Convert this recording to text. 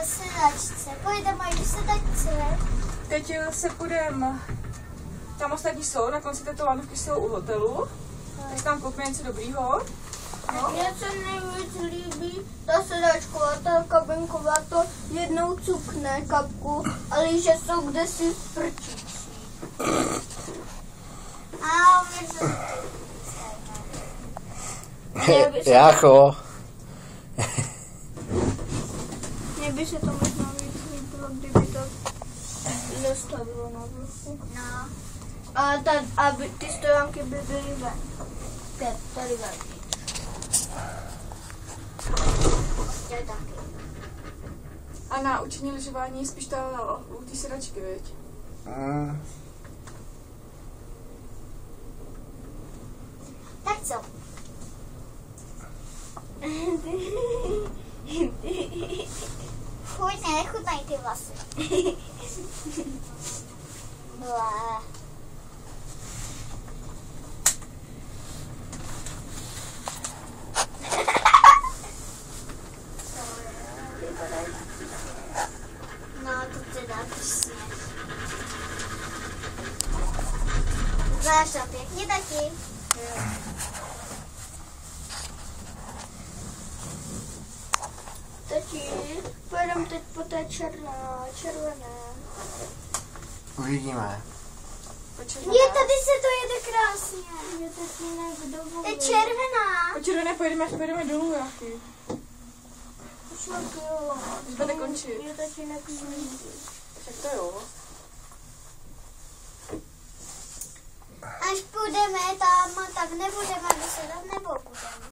sedačce. Pojedeme i do sedačce. Teď se půjdeme, tam ostatní jsou, na konci této lanovky jsou u hotelu. Tak tam koupíme něco dobrýho. No. Mně se nejvíc líbí ta sedačková, ta kabinková, to jednou cukne kapku, ale že jsou kdesi prčící. A uvěřím. Jácho. Mně by se to možná víc líbilo, kdyby to zastavilo na vrchu. No. A ty stojánky by byly ven. Tady ven. Tady taky. A na učení lyžování je spíš ta u té sedačky, viď? Tak co? Chuť, nechutnají ty vlasy. Blé. No, to teda přesně. Znáš to pěkně taky? Tati, pojedeme teď po té červené. Uvidíme. Je, tady se to jede krásně. Je tatínek To je dovolil. červená. Po červené pojedeme, až pojedeme dolů, Jachy. Už bude končit. Je tatínek zlý. Tak to jo. Až půjdeme tam, tak nebudeme vysedat, nebo budeme.